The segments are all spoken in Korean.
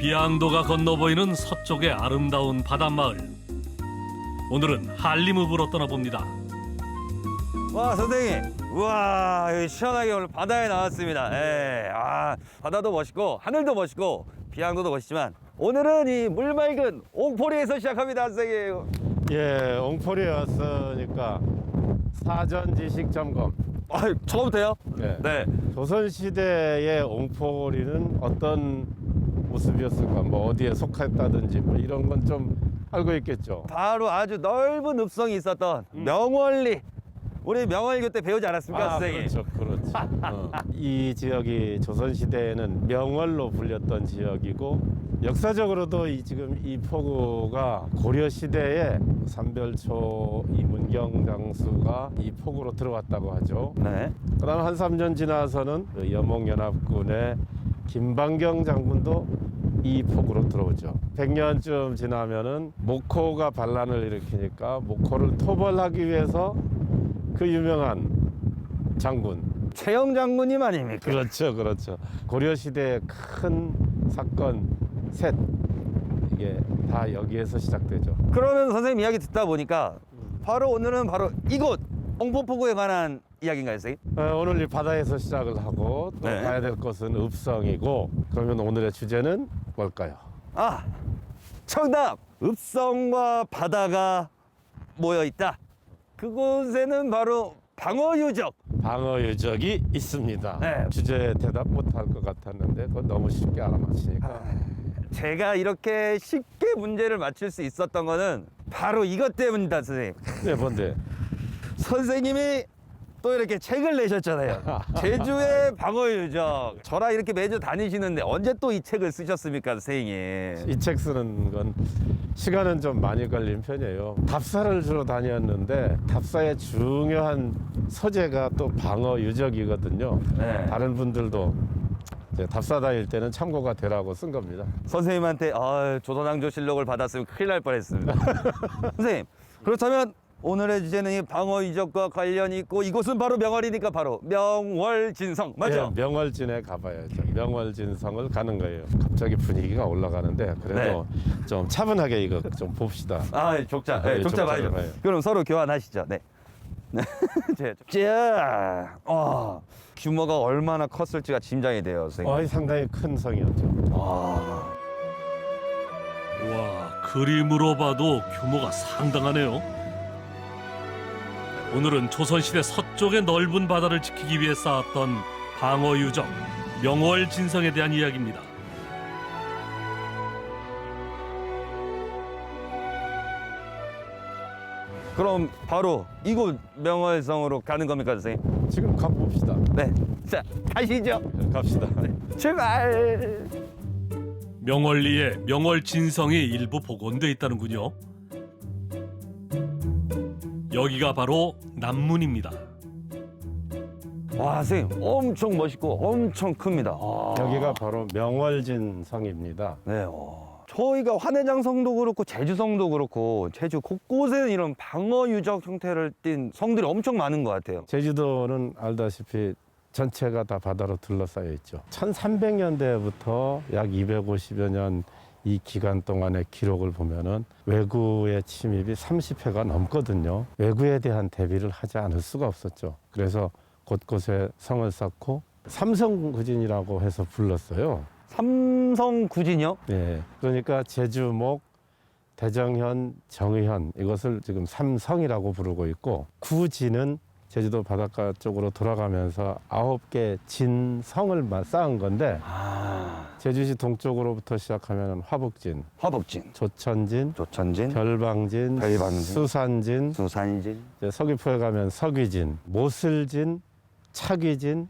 비양도가 건너 보이는 서쪽의 아름다운 바닷마을. 오늘은 한림읍으로 떠나봅니다. 와, 선생님. 우와, 여기 시원하게 오늘 바다에 나왔습니다. 예, 바다도 멋있고 하늘도 멋있고 비양도도 멋있지만 오늘은 이 물 맑은 옹포리에서 시작합니다, 선생님. 예, 옹포리에 왔으니까 사전 지식 점검. 처음부터요? 네. 네. 조선시대의 옹포리는 어떤 모습이었을까? 뭐 어디에 속했다든지 뭐 이런 건 좀 알고 있겠죠. 바로 아주 넓은 읍성이 있었던 명월리. 우리 명월교 때 배우지 않았습니까, 선생님? 그렇죠. 이 지역이 조선시대에는 명월로 불렸던 지역이고 역사적으로도 지금 이 포구가 고려시대에 삼별초 이문경 장수가 이 포구로 들어왔다고 하죠. 네. 그다음 한 3년 지나서는 그 여몽연합군의 김방경 장군도 이 포구로 들어오죠. 100년쯤 지나면은 목호가 반란을 일으키니까 목호를 토벌하기 위해서 그 유명한 장군 최영 장군님 아닙니까? 그렇죠. 고려 시대의 큰 사건 셋 이게 다 여기에서 시작되죠. 그러면 선생님 이야기 듣다 보니까 바로 오늘은 바로 이곳 옹포포구에 관한 이야기인가요, 선생님? 오늘 이 바다에서 시작을 하고 또 네. 가야 될 곳은 읍성이고 그러면 오늘의 주제는 뭘까요? 정답! 읍성과 바다가 모여 있다. 그곳에는 바로 방어유적. 방어 유적이 있습니다. 네. 주제 대답 못할 것 같았는데 그건 너무 쉽게 알아맞히니까. 제가 이렇게 쉽게 문제를 맞출 수 있었던 거는 바로 이것 때문이다, 선생님. 네, 뭔데? 선생님이 또 이렇게 책을 내셨잖아요. 제주의 방어유적. 저랑 이렇게 매주 다니시는데 언제 또 이 책을 쓰셨습니까, 선생님? 이 책 쓰는 건 시간은 좀 많이 걸린 편이에요. 답사를 주로 다녔는데 답사의 중요한 소재가 또 방어 유적이거든요. 네. 다른 분들도 이제 답사 다닐 때는 참고가 되라고 쓴 겁니다. 선생님한테 조선왕조실록을 받았으면 큰일 날 뻔했습니다. 선생님, 그렇다면 오늘의 주제는 이 방어유적과 관련이 있고 이곳은 바로 명월이니까 바로 명월진성 맞죠? 예, 명월진에 가봐야죠. 명월진성을 가는 거예요. 갑자기 분위기가 올라가는데 그래도 좀 차분하게 이거 좀 봅시다. 족자. 네, 족자 족자를 봐야죠. 봐요. 그럼 서로 교환하시죠. 네. 자, 규모가 얼마나 컸을지가 짐작이 돼요, 선생님. 상당히 큰 성이었죠. 와, 그림으로 봐도 규모가 상당하네요. 오늘은 조선시대 서쪽의 넓은 바다를 지키기 위해 쌓았던 방어유적 명월진성에 대한 이야기입니다. 그럼 바로 이곳 명월성으로 가는 겁니까, 선생님? 지금 가봅시다. 네. 자, 가시죠. 갑시다. 출발. 명월리에 명월진성이 일부 복원돼 있다는군요. 여기가 바로 남문입니다. 와, 선생님 엄청 멋있고 엄청 큽니다. 여기가 바로 명월진 성입니다. 네. 저희가 환해장성도 그렇고 제주성도 그렇고 제주 곳곳에는 이런 방어유적 형태를 띈 성들이 엄청 많은 것 같아요. 제주도는 알다시피 전체가 다 바다로 둘러싸여 있죠. 1300년대부터 약 250여 년 이 기간 동안의 기록을 보면은 외구의 침입이 30회가 넘거든요. 외구에 대한 대비를 하지 않을 수가 없었죠. 그래서 곳곳에 성을 쌓고 삼성구진이라고 해서 불렀어요. 삼성구진이요? 예. 그러니까 제주목, 대정현, 정의현 이것을 지금 삼성이라고 부르고 있고 구진은 제주도 바닷가 쪽으로 돌아가면서 9개 진성을 쌓은 건데 제주시 동쪽으로부터 시작하면 화북진, 화북진, 조천진, 조천진, 별방진, 수산진, 수산진, 이제 서귀포에 가면 서귀진, 모슬진, 차귀진,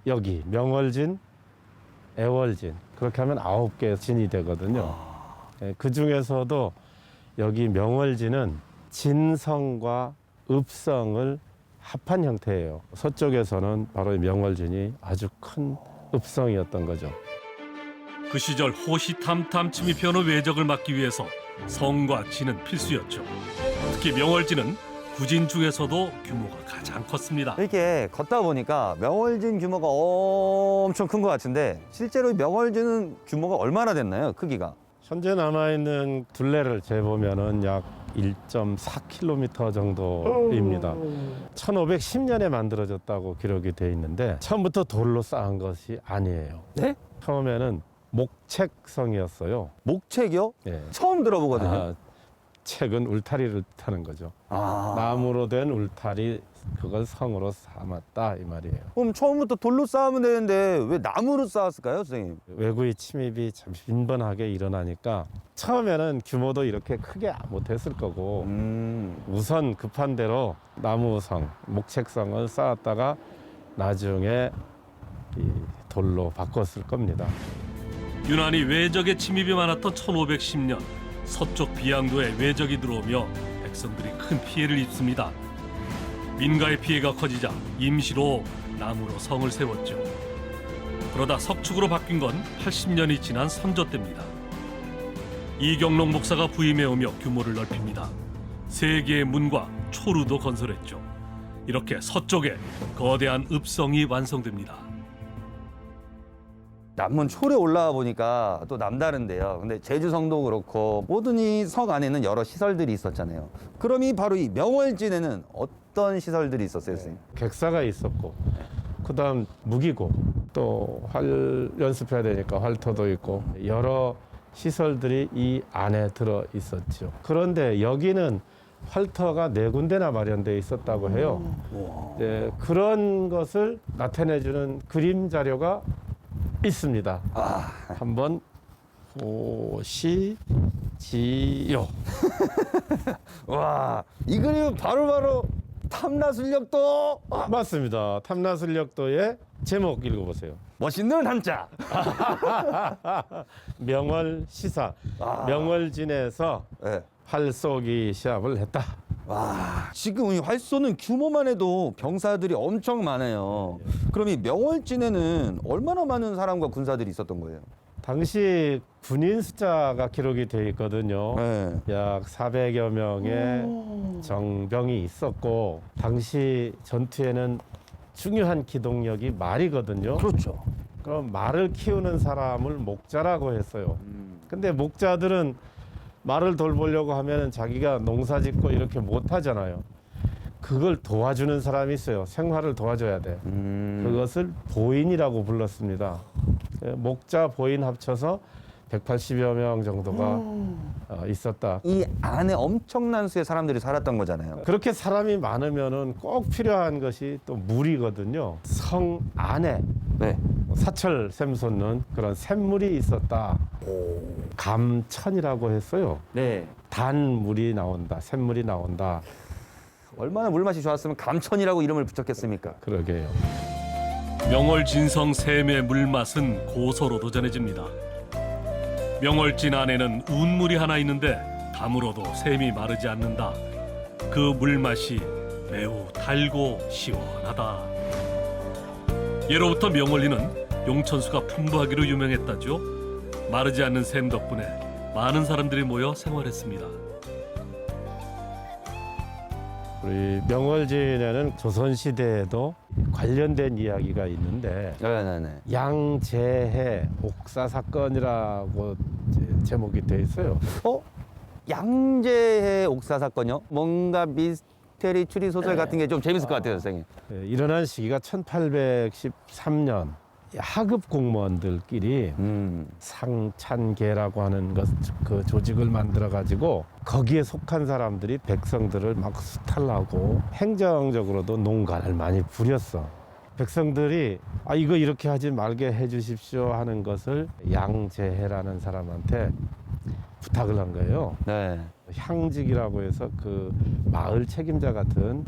여기 명월진, 애월진 그렇게 하면 9개 진이 되거든요. 그 중에서도 여기 명월진은 진성과 읍성을 합한 형태예요. 서쪽에서는 바로 명월진이 아주 큰 읍성이었던 거죠. 그 시절 호시탐탐 침입해오는 외적을 막기 위해서 성과 진은 필수였죠. 특히 명월진은 구진 중에서도 규모가 가장 컸습니다. 이렇게 걷다 보니까 명월진 규모가 엄청 큰 것 같은데 실제로 이 명월진은 규모가 얼마나 됐나요? 크기가? 현재 남아있는 둘레를 재보면은 약 1.4km 정도입니다. 1510년에 만들어졌다고 기록이 되어 있는데 처음부터 돌로 쌓은 것이 아니에요. 네? 처음에는 목책성이었어요. 목책이요? 예. 처음 들어보거든요. 아, 책은 울타리를 타는 거죠. 아. 나무로 된 울타리, 그걸 성으로 삼았다 이 말이에요. 그럼 처음부터 돌로 쌓으면 되는데 왜 나무로 쌓았을까요, 선생님? 외구의 침입이 참 빈번하게 일어나니까 처음에는 규모도 이렇게 크게 못했을 거고 우선 급한 대로 나무성, 목책성을 쌓았다가 나중에 이 돌로 바꿨을 겁니다. 유난히 외적의 침입이 많았던 1510년 서쪽 비양도에 외적이 들어오며 백성들이 큰 피해를 입습니다. 민가의 피해가 커지자 임시로 나무로 성을 세웠죠. 그러다 석축으로 바뀐 건 80년이 지난 선조 때입니다. 이경록 목사가 부임해 오며 규모를 넓힙니다. 3개의 문과 초루도 건설했죠. 이렇게 서쪽에 거대한 읍성이 완성됩니다. 남문 촐에 올라와 보니까 또 남다른데요. 근데 제주성도 그렇고 모든 이 성 안에는 여러 시설들이 있었잖아요. 그럼 이 바로 이 명월진에는 어떤 시설들이 있었어요, 선생님? 객사가 있었고 그다음 무기고 또 활 연습해야 되니까 활터도 있고 여러 시설들이 이 안에 들어 있었죠. 그런데 여기는 활터가 4군데나 마련되어 있었다고 해요. 네, 그런 것을 나타내주는 그림 자료가 있습니다. 한번 보시지요. 와, 이 그림은 바로바로 탐라술력도 맞습니다. 탐라술력도의 제목 읽어보세요. 멋있는 한자. 명월시사. 명월진에서 네. 활쏘기 시합을 했다. 와, 지금 이 활쏘는 규모만 해도 병사들이 엄청 많아요. 그럼 이 명월진에는 얼마나 많은 사람과 군사들이 있었던 거예요? 당시 군인 숫자가 기록이 되어 있거든요. 네. 약 400여 명의 정병이 있었고 당시 전투에는 중요한 기동력이 말이거든요. 그렇죠. 그럼 말을 키우는 사람을 목자라고 했어요. 근데 목자들은 말을 돌보려고 하면 자기가 농사 짓고 이렇게 못 하잖아요. 그걸 도와주는 사람이 있어요. 생활을 도와줘야 돼. 그것을 보인이라고 불렀습니다. 목자, 보인 합쳐서 180여 명 정도가 있었다. 이 안에 엄청난 수의 사람들이 살았던 거잖아요. 그렇게 사람이 많으면은 꼭 필요한 것이 또 물이거든요. 성 안에 네. 사철 샘솟는 그런 샘물이 있었다. 감천이라고 했어요. 네. 단물이 나온다, 샘물이 나온다. 얼마나 물맛이 좋았으면 감천이라고 이름을 붙였겠습니까? 그러게요. 명월진성 샘의 물맛은 고소로도 전해집니다. 명월진 안에는 운물이 하나 있는데 담으로도 샘이 마르지 않는다. 그 물맛이 매우 달고 시원하다. 예로부터 명월리는 용천수가 풍부하기로 유명했다죠. 마르지 않는 샘 덕분에 많은 사람들이 모여 생활했습니다. 우리 명월진에는 조선시대에도 관련된 이야기가 있는데 네네네. 양재해 옥사 사건이라고 제목이 돼 있어요. 양재해 옥사 사건요? 뭔가 미스테리 추리 소설 같은 게 좀 재밌을 것 같아요, 선생님. 일어난 시기가 1813년. 하급 공무원들끼리 상찬계라고 하는 그 조직을 만들어 가지고 거기에 속한 사람들이 백성들을 막 수탈하고 행정적으로도 농간을 많이 부렸어. 백성들이 이거 이렇게 하지 말게 해주십시오 하는 것을 양재해라는 사람한테 부탁을 한 거예요. 네. 향직이라고 해서 그 마을 책임자 같은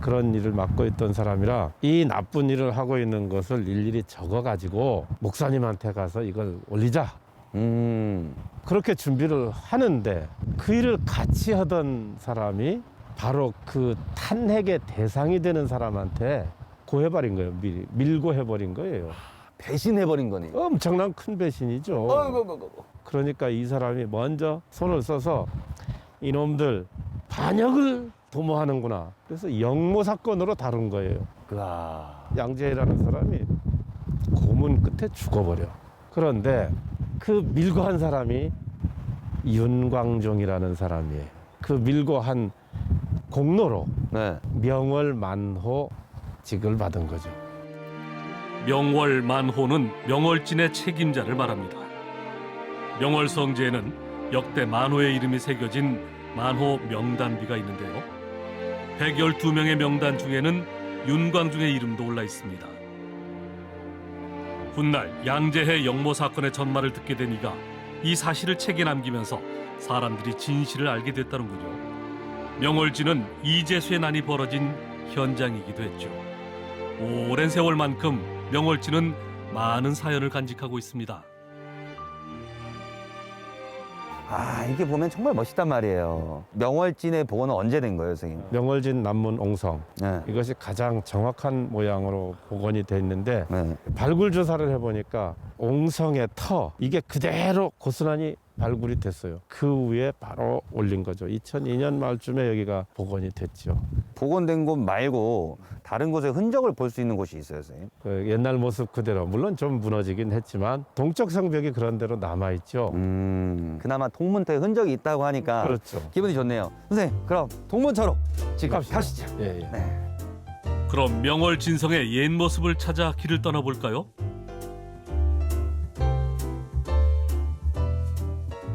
그런 일을 맡고 있던 사람이라 이 나쁜 일을 하고 있는 것을 일일이 적어가지고 목사님한테 가서 이걸 올리자. 그렇게 준비를 하는데 그 일을 같이 하던 사람이 바로 그 탄핵의 대상이 되는 사람한테 고해버린 거예요. 밀고 해버린 거예요. 배신해버린 거네요. 엄청난 큰 배신이죠. 그러니까 이 사람이 먼저 손을 써서 이놈들 반역을 도모하는구나. 그래서 영모 사건으로 다룬 거예요. 와. 양재희라는 사람이 고문 끝에 죽어버려. 그런데 그 밀고 한 사람이 윤광종이라는 사람이에요. 그 밀고 한 공로로 네. 명월만호직을 받은 거죠. 명월만호는 명월진의 책임자를 말합니다. 명월성지에는 역대 만호의 이름이 새겨진 만호 명단비가 있는데요. 112명의 명단 중에는 윤광중의 이름도 올라 있습니다. 훗날 양재해 영모 사건의 전말을 듣게 된 이가 이 사실을 책에 남기면서 사람들이 진실을 알게 됐다는군요. 명월진은 이재수의 난이 벌어진 현장이기도 했죠. 오랜 세월만큼 명월진은 많은 사연을 간직하고 있습니다. 아, 이게 보면 정말 멋있단 말이에요. 명월진의 복원은 언제 된 거예요, 선생님? 명월진 남문 옹성. 네. 이것이 가장 정확한 모양으로 복원이 돼 있는데 네. 발굴 조사를 해보니까 옹성의 터 이게 그대로 고스란히 발굴이 됐어요. 그 위에 바로 올린 거죠. 2002년 말쯤에 여기가 복원이 됐죠. 복원된 곳 말고 다른 곳에 흔적을 볼 수 있는 곳이 있어요, 선생님? 그 옛날 모습 그대로 물론 좀 무너지긴 했지만 동적 성벽이 그런 대로 남아 있죠. 그나마 동문터에 흔적이 있다고 하니까 그렇죠. 기분이 좋네요. 선생님, 그럼 동문터로 지금 갑시다. 가시죠. 예, 예. 네. 그럼 명월진성의 옛 모습을 찾아 길을 떠나볼까요?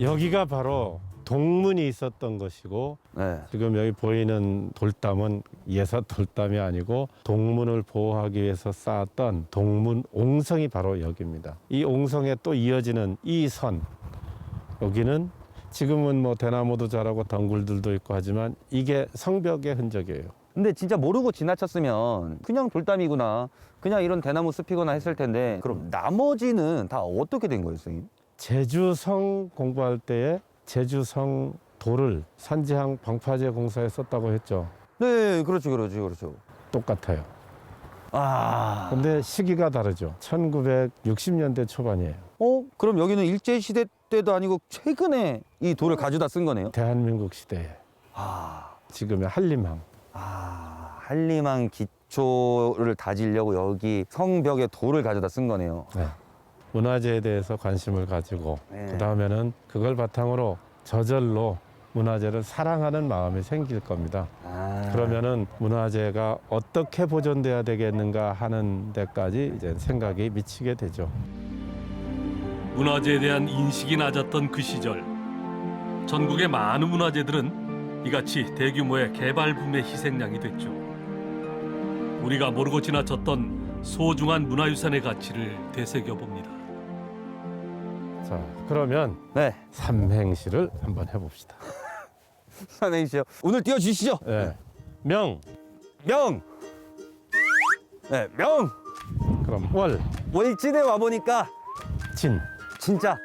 여기가 바로 동문이 있었던 것이고 네. 지금 여기 보이는 돌담은 예사 돌담이 아니고 동문을 보호하기 위해서 쌓았던 동문 옹성이 바로 여기입니다. 이 옹성에 또 이어지는 이 선 여기는 지금은 뭐 대나무도 자라고 덩굴들도 있고 하지만 이게 성벽의 흔적이에요. 근데 진짜 모르고 지나쳤으면 그냥 돌담이구나, 그냥 이런 대나무 숲이구나 했을 텐데 그럼 나머지는 다 어떻게 된 거예요, 선생님? 제주성 공부할 때에 제주성 돌을 산지항 방파제 공사에 썼다고 했죠. 네, 그렇죠. 똑같아요. 아, 근데 시기가 다르죠. 1960년대 초반이에요. 그럼 여기는 일제시대 때도 아니고 최근에 이 돌을 가져다 쓴 거네요? 대한민국 시대에 아, 지금의 한림항. 한림항 기초를 다지려고 여기 성벽에 돌을 가져다 쓴 거네요. 네. 문화재에 대해서 관심을 가지고 네. 그다음에는 그걸 바탕으로 저절로 문화재를 사랑하는 마음이 생길 겁니다. 그러면은 문화재가 어떻게 보존돼야 되겠는가 하는 데까지 이제 생각이 미치게 되죠. 문화재에 대한 인식이 낮았던 그 시절, 전국의 많은 문화재들은 이같이 대규모의 개발 붐의 희생양이 됐죠. 우리가 모르고 지나쳤던 소중한 문화유산의 가치를 되새겨봅니다. 자, 그러면 네, 삼행시를 한번 해봅시다. 선생님이시죠. 오늘 띄워주시죠. 네. 명, 명. 네, 명. 그럼 월, 월진에 와보니까 진. 진짜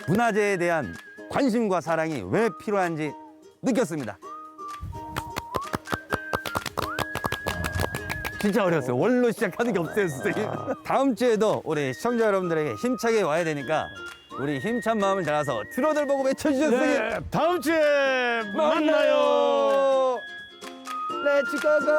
문화재에 대한 관심과 사랑이 왜 필요한지 느꼈습니다. 진짜 어려웠어요. 월로 시작하는 게 없어요, 선생님. 다음 주에도 우리 시청자 여러분들에게 힘차게 와야 되니까 우리 힘찬 마음을 달아서 트로들 보고 외쳐주세요, 선생님. 네, 다음 주에 만나요. 렛츠 고고!